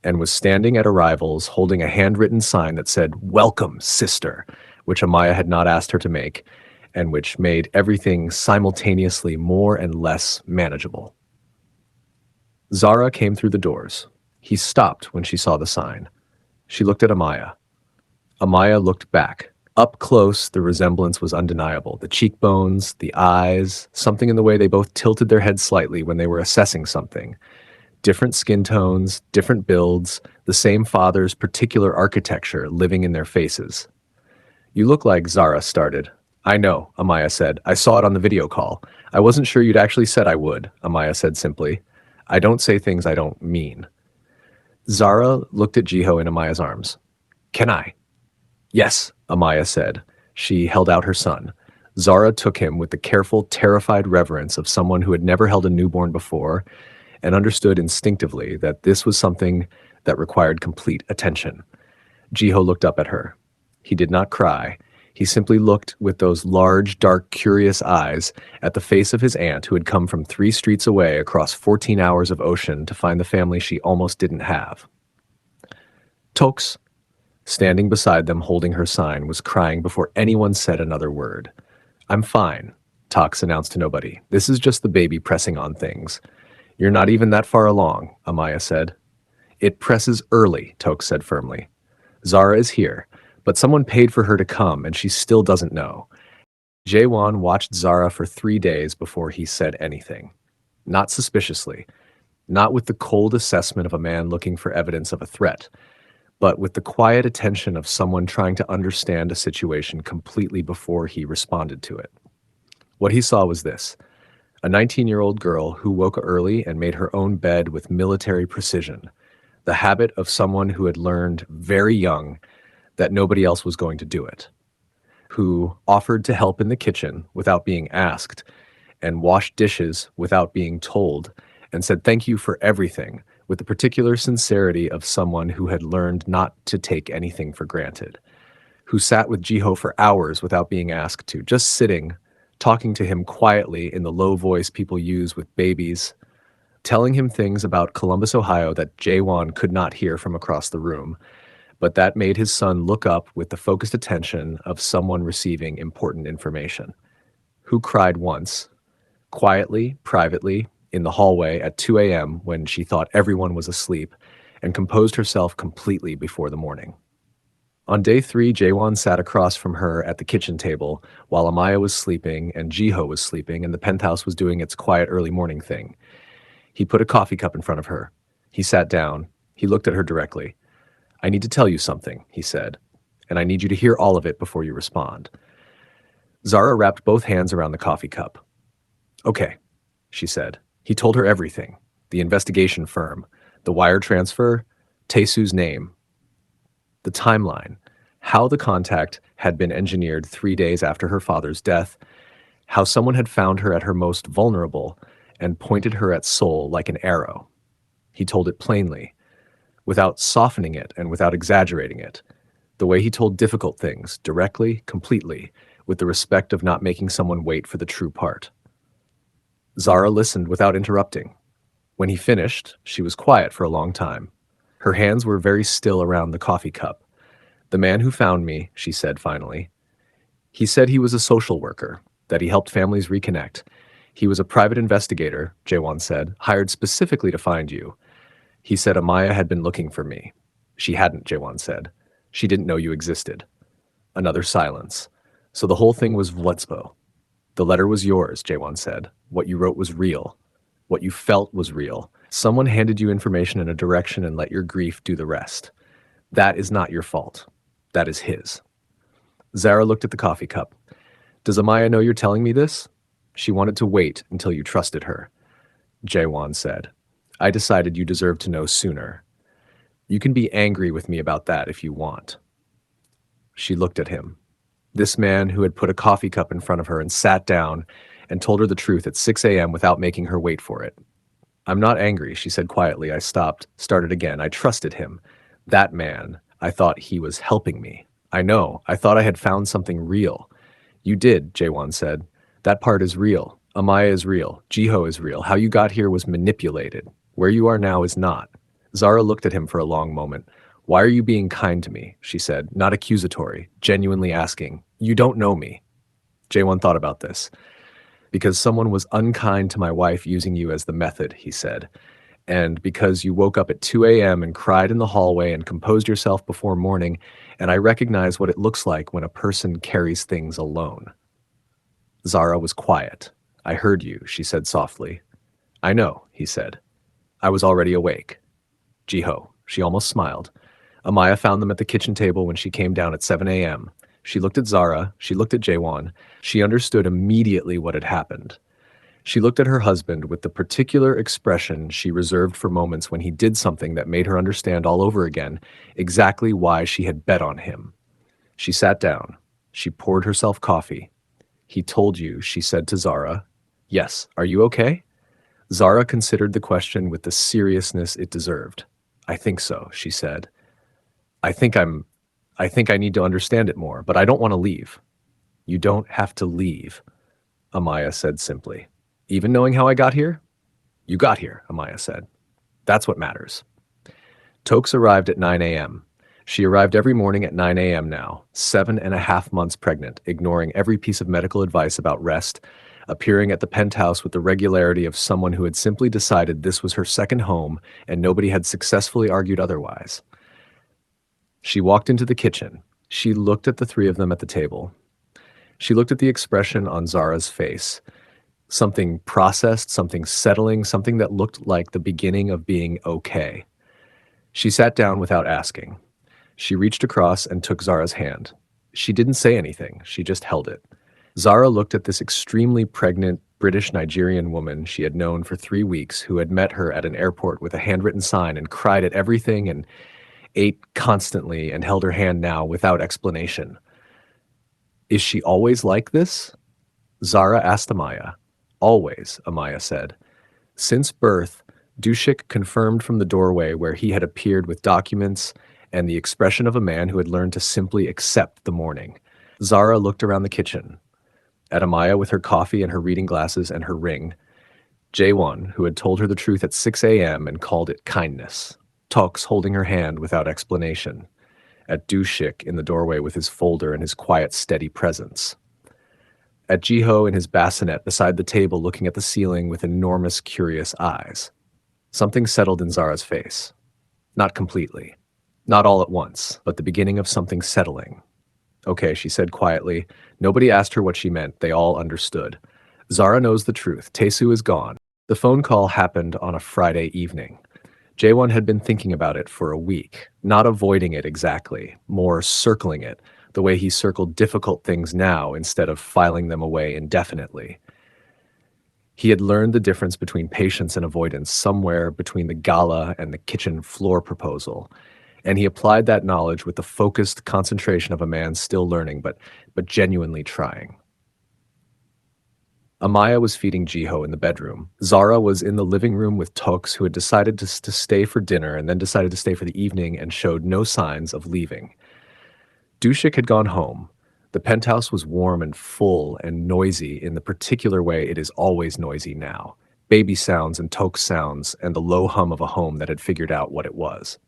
and was standing at arrivals holding a handwritten sign that said, "Welcome, sister," which Amaya had not asked her to make and which made everything simultaneously more and less manageable. Zara came through the doors. He stopped when she saw the sign. She looked at Amaya. Amaya looked back. Up close, the resemblance was undeniable. The cheekbones, the eyes, something in the way they both tilted their heads slightly when they were assessing something. Different skin tones, different builds, the same father's particular architecture living in their faces. You look like Zara started. I know, Amaya said. I saw it on the video call. I wasn't sure you'd actually said I would, Amaya said simply. I don't say things I don't mean. Zara looked at Jiho in Amaya's arms. Can I? Yes, Amaya said. She held out her son. Zara took him with the careful, terrified reverence of someone who had never held a newborn before and understood instinctively that this was something that required complete attention. Jiho looked up at her. He did not cry. He simply looked with those large, dark, curious eyes at the face of his aunt who had come from 3 streets away across 14 hours of ocean to find the family she almost didn't have. Tox, standing beside them holding her sign, was crying before anyone said another word. I'm fine, Tox announced to nobody. This is just the baby pressing on things. You're not even that far along, Amaya said. It presses early, Tox said firmly. Zara is here, but someone paid for her to come and she still doesn't know. Jae-won watched Zara for 3 days before he said anything. Not suspiciously, not with the cold assessment of a man looking for evidence of a threat, but with the quiet attention of someone trying to understand a situation completely before he responded to it. What he saw was this: a 19-year-old girl who woke early and made her own bed with military precision, the habit of someone who had learned very young that nobody else was going to do it, who offered to help in the kitchen without being asked, and washed dishes without being told, and said thank you for everything with the particular sincerity of someone who had learned not to take anything for granted, who sat with Jiho for hours without being asked to, just sitting, talking to him quietly in the low voice people use with babies, telling him things about Columbus, Ohio that Jae-won could not hear from across the room, but that made his son look up with the focused attention of someone receiving important information, who cried once, quietly, privately, in the hallway at 2 a.m. when she thought everyone was asleep, and composed herself completely before the morning. On day 3, Jae-won sat across from her at the kitchen table while Amaya was sleeping and Jiho was sleeping and the penthouse was doing its quiet early morning thing. He put a coffee cup in front of her. He sat down. He looked at her directly. I need to tell you something, he said, and I need you to hear all of it before you respond. Zara wrapped both hands around the coffee cup. Okay, she said. He told her everything: the investigation firm, the wire transfer, Tae-soo's name, the timeline, how the contact had been engineered 3 days after her father's death, how someone had found her at her most vulnerable and pointed her at Seoul like an arrow. He told it plainly, without softening it and without exaggerating it, the way he told difficult things, directly, completely, with the respect of not making someone wait for the true part. Zara listened without interrupting. When he finished, she was quiet for a long time. Her hands were very still around the coffee cup. The man who found me, she said finally. He said he was a social worker, that he helped families reconnect. He was a private investigator, Jae-won said, hired specifically to find you. He said Amaya had been looking for me. She hadn't, Jae-won said. She didn't know you existed. Another silence. So the whole thing was Vletspo. The letter was yours, Jae-won said. What you wrote was real. What you felt was real. Someone handed you information in a direction and let your grief do the rest. That is not your fault. That is his. Zara looked at the coffee cup. Does Amaya know you're telling me this? She wanted to wait until you trusted her. Jae-won said, I decided you deserved to know sooner. You can be angry with me about that if you want. She looked at him. This man who had put a coffee cup in front of her and sat down and told her the truth at 6 a.m. without making her wait for it. I'm not angry, she said quietly. I stopped, started again. I trusted him. That man, I thought he was helping me. I know. I thought I had found something real. You did, Jae-won said. That part is real. Amaya is real. Jiho is real. How you got here was manipulated. Where you are now is not. Zara looked at him for a long moment. Why are you being kind to me? She said, not accusatory, genuinely asking. You don't know me. Jae-won thought about this. Because someone was unkind to my wife using you as the method, he said. And because you woke up at 2 a.m. and cried in the hallway and composed yourself before morning, and I recognize what it looks like when a person carries things alone. Zara was quiet. I heard you, she said softly. I know, he said. I was already awake. Jiho, she almost smiled. Amaya found them at the kitchen table when she came down at 7 a.m. She looked at Zara, she looked at Jae-won. She understood immediately what had happened. She looked at her husband with the particular expression she reserved for moments when he did something that made her understand all over again exactly why she had bet on him. She sat down. She poured herself coffee. He told you, she said to Zara. Yes, are you okay? Zara considered the question with the seriousness it deserved. I think so, she said. I think I need to understand it more, but I don't want to leave. You don't have to leave, Amaya said simply. Even knowing how I got here? You got here, Amaya said. That's what matters. Tokes arrived at 9 a.m. She arrived every morning at 9 a.m. now, 7.5 months pregnant, ignoring every piece of medical advice about rest, appearing at the penthouse with the regularity of someone who had simply decided this was her second home and nobody had successfully argued otherwise. She walked into the kitchen. She looked at the three of them at the table. She looked at the expression on Zara's face. Something processed, something settling, something that looked like the beginning of being okay. She sat down without asking. She reached across and took Zara's hand. She didn't say anything, she just held it. Zara looked at this extremely pregnant British Nigerian woman she had known for 3 weeks who had met her at an airport with a handwritten sign and cried at everything and ate constantly and held her hand now without explanation. Is she always like this? Zara asked Amaya. Always, Amaya said. Since birth, Dushik confirmed from the doorway where he had appeared with documents and the expression of a man who had learned to simply accept the morning. Zara looked around the kitchen, at Amaya with her coffee and her reading glasses and her ring, Jae-won, who had told her the truth at 6 a.m. and called it kindness, Toks holding her hand without explanation, at Dushik in the doorway with his folder and his quiet, steady presence, at Jiho in his bassinet beside the table looking at the ceiling with enormous, curious eyes. Something settled in Zara's face. Not completely. Not all at once, but the beginning of something settling. Okay, she said quietly. Nobody asked her what she meant. They all understood. Zara knows the truth. Tae-soo is gone. The phone call happened on a Friday evening. Jae-won had been thinking about it for a week, not avoiding it exactly, more circling it, the way he circled difficult things now instead of filing them away indefinitely. He had learned the difference between patience and avoidance somewhere between the gala and the kitchen floor proposal, and he applied that knowledge with the focused concentration of a man still learning, but genuinely trying. Amaya was feeding Jiho in the bedroom. Zara was in the living room with Toks, who had decided to stay for dinner and then decided to stay for the evening and showed no signs of leaving. Dushik had gone home. The penthouse was warm and full and noisy in the particular way it is always noisy now. Baby sounds and Toks sounds and the low hum of a home that had figured out what it was.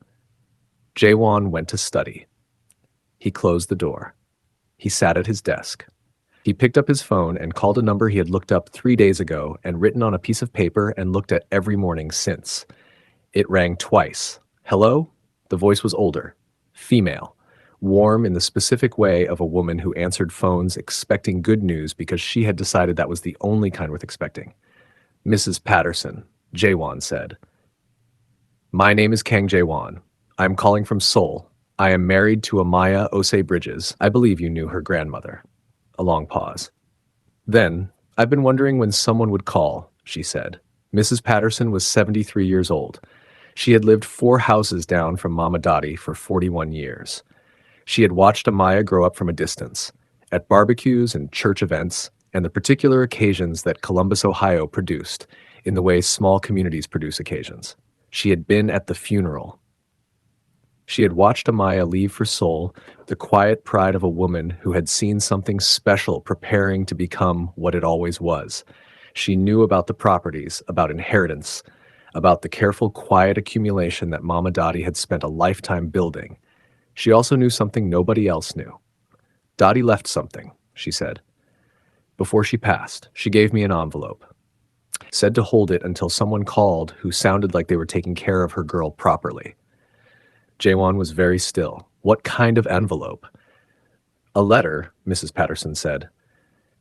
Jae-won went to study. He closed the door. He sat at his desk. He picked up his phone and called a number he had looked up 3 days ago and written on a piece of paper and looked at every morning since. It rang twice. Hello? The voice was older. Female. Warm in the specific way of a woman who answered phones expecting good news because she had decided that was the only kind worth expecting. Mrs. Patterson, Jae-won said. My name is Kang Tae-won. I'm calling from Seoul. I am married to Amaya Osei-Bridges. I believe you knew her grandmother. A long pause. Then, I've been wondering when someone would call, she said. Mrs. Patterson was 73 years old. She had lived 4 houses down from Mama Dottie for 41 years. She had watched Amaya grow up from a distance, at barbecues and church events, and the particular occasions that Columbus, Ohio produced, in the way small communities produce occasions. She had been at the funeral. She had watched Amaya leave for Seoul, the quiet pride of a woman who had seen something special preparing to become what it always was. She knew about the properties, about inheritance, about the careful, quiet accumulation that Mama Dottie had spent a lifetime building. She also knew something nobody else knew. Dottie left something, she said. Before she passed, she gave me an envelope. Said to hold it until someone called who sounded like they were taking care of her girl properly. Jae-won was very still. What kind of envelope? A letter, Mrs. Patterson said.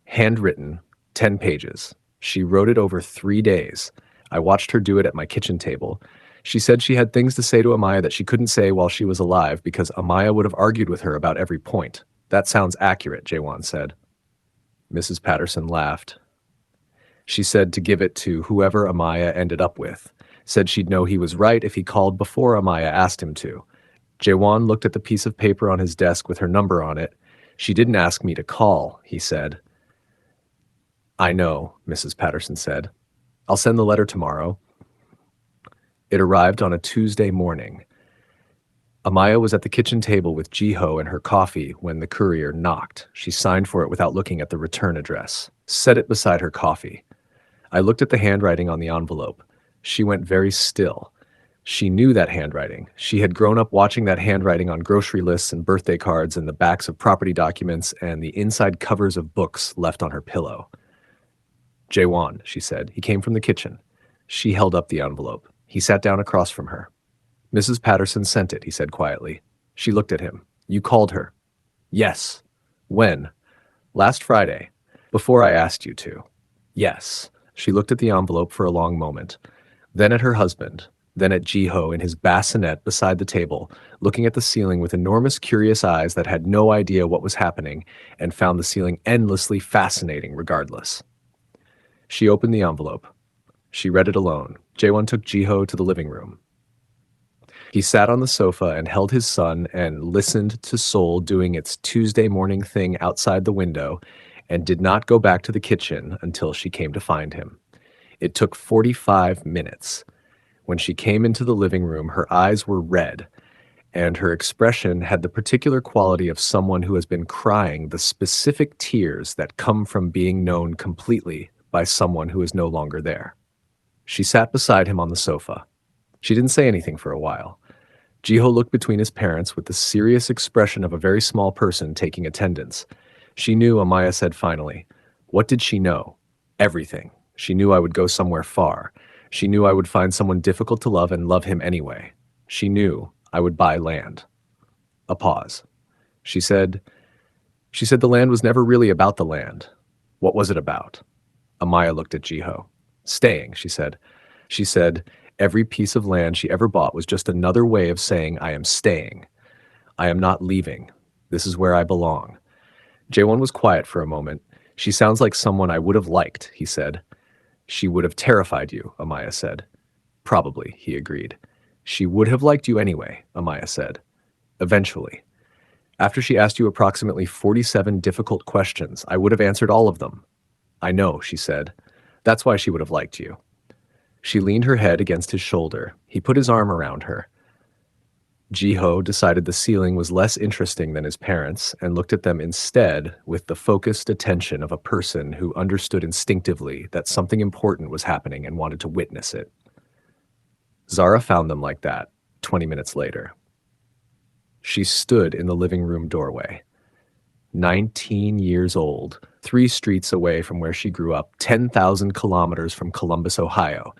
Handwritten, 10 pages. She wrote it over 3 days. I watched her do it at my kitchen table. She said she had things to say to Amaya that she couldn't say while she was alive because Amaya would have argued with her about every point. That sounds accurate, Jae-won said. Mrs. Patterson laughed. She said to give it to whoever Amaya ended up with. Said she'd know he was right if he called before Amaya asked him to. Jae-won looked at the piece of paper on his desk with her number on it. She didn't ask me to call, he said. I know, Mrs. Patterson said. I'll send the letter tomorrow. It arrived on a Tuesday morning. Amaya was at the kitchen table with Jiho and her coffee when the courier knocked. She signed for it without looking at the return address. Set it beside her coffee. I looked at the handwriting on the envelope. She went very still. She knew that handwriting. She had grown up watching that handwriting on grocery lists and birthday cards and the backs of property documents and the inside covers of books left on her pillow. Jae-won, she said. He came from the kitchen. She held up the envelope. He sat down across from her. Mrs. Patterson sent it, he said quietly. She looked at him. You called her. Yes. When? Last Friday. Before I asked you to. Yes. She looked at the envelope for a long moment. Then at her husband. Then at Jiho in his bassinet beside the table, looking at the ceiling with enormous curious eyes that had no idea what was happening and found the ceiling endlessly fascinating regardless. She opened the envelope. She read it alone. Jae-won took Jiho to the living room. He sat on the sofa and held his son and listened to Seoul doing its Tuesday morning thing outside the window and did not go back to the kitchen until she came to find him. It took 45 minutes. When she came into the living room, her eyes were red, and her expression had the particular quality of someone who has been crying the specific tears that come from being known completely by someone who is no longer there. She sat beside him on the sofa. She didn't say anything for a while. Jiho looked between his parents with the serious expression of a very small person taking attendance. She knew, Amaya said finally. What did she know? Everything. She knew I would go somewhere far. She knew I would find someone difficult to love and love him anyway. She knew I would buy land. A pause. She said the land was never really about the land. What was it about? Amaya looked at Jiho. Staying, she said. She said every piece of land she ever bought was just another way of saying I am staying. I am not leaving. This is where I belong. Jae-won was quiet for a moment. She sounds like someone I would have liked, he said. She would have terrified you, Amaya said. Probably, he agreed. She would have liked you anyway, Amaya said. Eventually. After she asked you approximately 47 difficult questions, I would have answered all of them. I know, she said. That's why she would have liked you. She leaned her head against his shoulder. He put his arm around her. Jiho decided the ceiling was less interesting than his parents and looked at them instead with the focused attention of a person who understood instinctively that something important was happening and wanted to witness it. Zara found them like that 20 minutes later. She stood in the living room doorway. 19 years old, 3 streets away from where she grew up, 10,000 kilometers from Columbus, Ohio,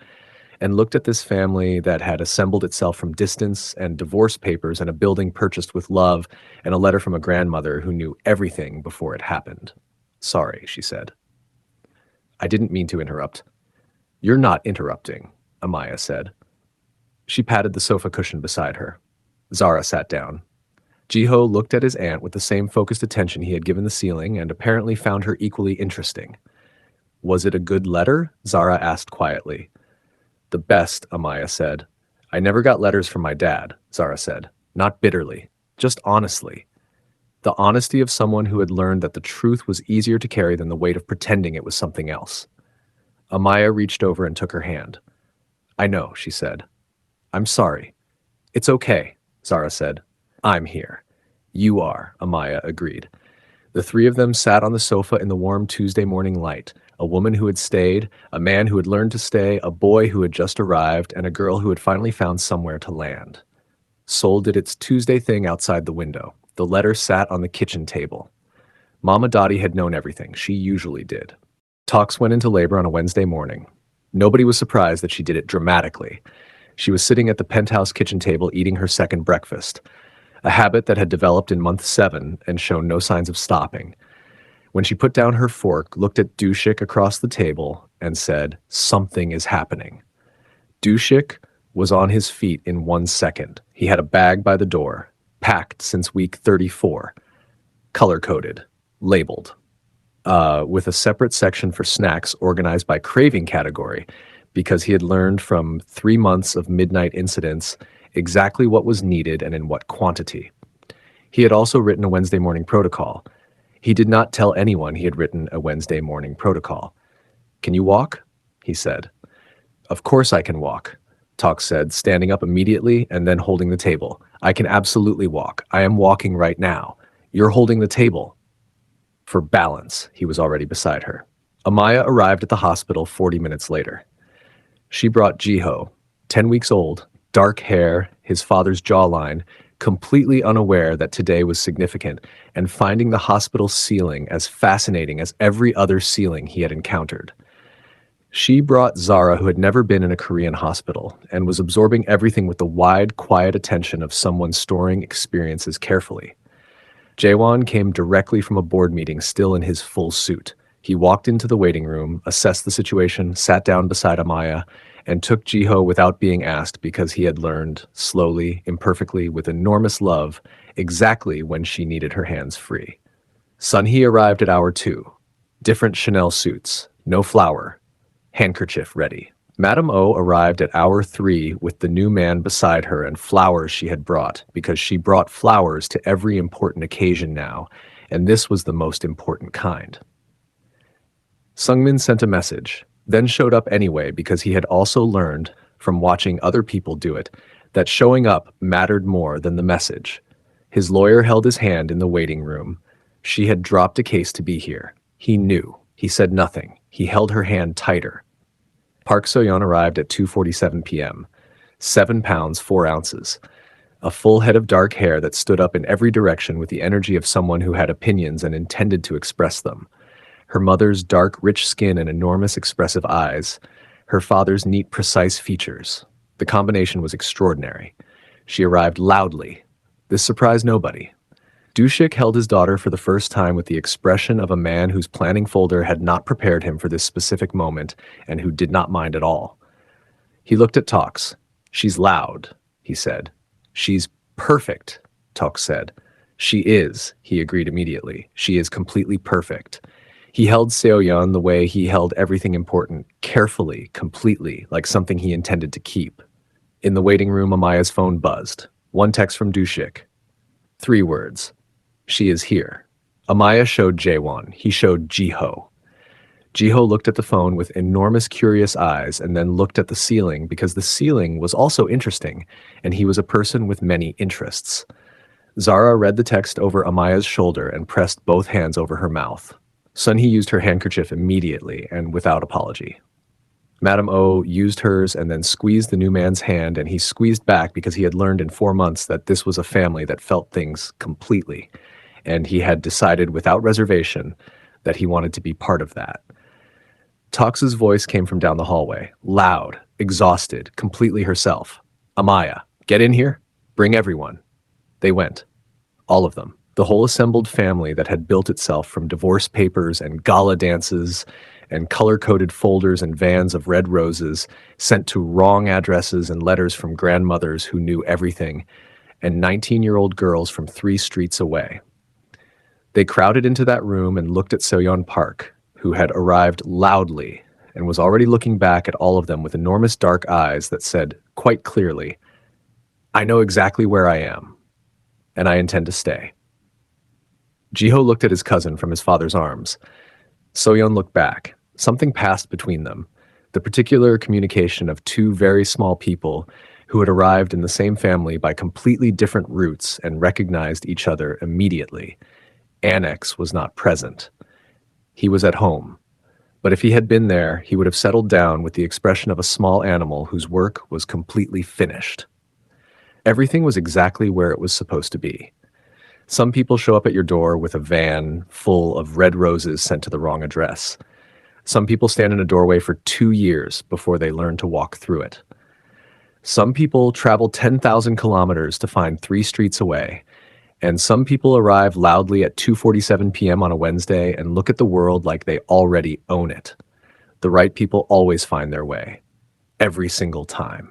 and looked at this family that had assembled itself from distance and divorce papers and a building purchased with love and a letter from a grandmother who knew everything before it happened. Sorry, she said. I didn't mean to interrupt. You're not interrupting, Amaya said. She patted the sofa cushion beside her. Zara sat down. Jiho looked at his aunt with the same focused attention he had given the ceiling and apparently found her equally interesting. Was it a good letter? Zara asked quietly. The best, Amaya said. I never got letters from my dad, Zara said. Not bitterly, just honestly. The honesty of someone who had learned that the truth was easier to carry than the weight of pretending it was something else. Amaya reached over and took her hand. I know, she said. I'm sorry. It's okay, Zara said. I'm here. You are, Amaya agreed. The 3 of them sat on the sofa in the warm Tuesday morning light. A woman who had stayed, a man who had learned to stay, a boy who had just arrived, and a girl who had finally found somewhere to land. Seoul did its Tuesday thing outside the window. The letter sat on the kitchen table. Mama Dottie had known everything. She usually did. Talks went into labor on a Wednesday morning. Nobody was surprised that she did it dramatically. She was sitting at the penthouse kitchen table eating her second breakfast, a habit that had developed in month 7 and shown no signs of stopping. When she put down her fork, looked at Dushik across the table, and said, something is happening. Dushik was on his feet in 1 second. He had a bag by the door, packed since week 34, color-coded, labeled, with a separate section for snacks organized by craving category, because he had learned from 3 months of midnight incidents exactly what was needed and in what quantity. He had also written a Wednesday morning protocol. He did not tell anyone he had written a Wednesday morning protocol. Can you walk? He said. Of course I can walk, Talk said, standing up immediately and then holding the table. I can absolutely walk. I am walking right now. You're holding the table. For balance, he was already beside her. Amaya arrived at the hospital 40 minutes later. She brought Jiho, 10 weeks old, dark hair, his father's jawline, completely unaware that today was significant, and finding the hospital ceiling as fascinating as every other ceiling he had encountered. She brought Zara, who had never been in a Korean hospital, and was absorbing everything with the wide, quiet attention of someone storing experiences carefully. Jae-won came directly from a board meeting still in his full suit. He walked into the waiting room, assessed the situation, sat down beside Amaya, and took Jiho without being asked because he had learned, slowly, imperfectly, with enormous love, exactly when she needed her hands free. Sunhee arrived at hour 2. Different Chanel suits, no flower, handkerchief ready. Madame O arrived at hour 3 with the new man beside her and flowers she had brought, because she brought flowers to every important occasion now, and this was the most important kind. Sungmin sent a message, then showed up anyway because he had also learned, from watching other people do it, that showing up mattered more than the message. His lawyer held his hand in the waiting room. She had dropped a case to be here. He knew. He said nothing. He held her hand tighter. Park So-yeon arrived at 2:47 p.m. 7 pounds 4 ounces. A full head of dark hair that stood up in every direction with the energy of someone who had opinions and intended to express them. Her mother's dark, rich skin and enormous expressive eyes. Her father's neat, precise features. The combination was extraordinary. She arrived loudly. This surprised nobody. Dushik held his daughter for the first time with the expression of a man whose planning folder had not prepared him for this specific moment and who did not mind at all. He looked at Tox. She's loud, he said. She's perfect, Tox said. She is, he agreed immediately. She is completely perfect. He held Seo-yeon the way he held everything important, carefully, completely, like something he intended to keep. In the waiting room, Amaya's phone buzzed. One text from Dushik. 3 words. She is here. Amaya showed Jae-won. He showed Jiho. Jiho looked at the phone with enormous curious eyes and then looked at the ceiling because the ceiling was also interesting, and he was a person with many interests. Zara read the text over Amaya's shoulder and pressed both hands over her mouth. Sunhee used her handkerchief immediately and without apology. Madame O used hers and then squeezed the new man's hand, and he squeezed back because he had learned in 4 months that this was a family that felt things completely, and he had decided without reservation that he wanted to be part of that. Tox's voice came from down the hallway, loud, exhausted, completely herself. Amaya, get in here. Bring everyone. They went. All of them. The whole assembled family that had built itself from divorce papers and gala dances and color-coded folders and vans of red roses sent to wrong addresses and letters from grandmothers who knew everything, and 19-year-old girls from 3 streets away. They crowded into that room and looked at So-yeon Park, who had arrived loudly and was already looking back at all of them with enormous dark eyes that said quite clearly, I know exactly where I am, and I intend to stay. Jiho looked at his cousin from his father's arms. So-yeon looked back. Something passed between them, the particular communication of 2 very small people who had arrived in the same family by completely different routes and recognized each other immediately. Annex was not present. He was at home, but if he had been there, he would have settled down with the expression of a small animal whose work was completely finished. Everything was exactly where it was supposed to be. Some people show up at your door with a van full of red roses sent to the wrong address. Some people stand in a doorway for 2 years before they learn to walk through it. Some people travel 10,000 kilometers to find 3 streets away. And some people arrive loudly at 2:47 p.m. on a Wednesday and look at the world like they already own it. The right people always find their way. Every single time.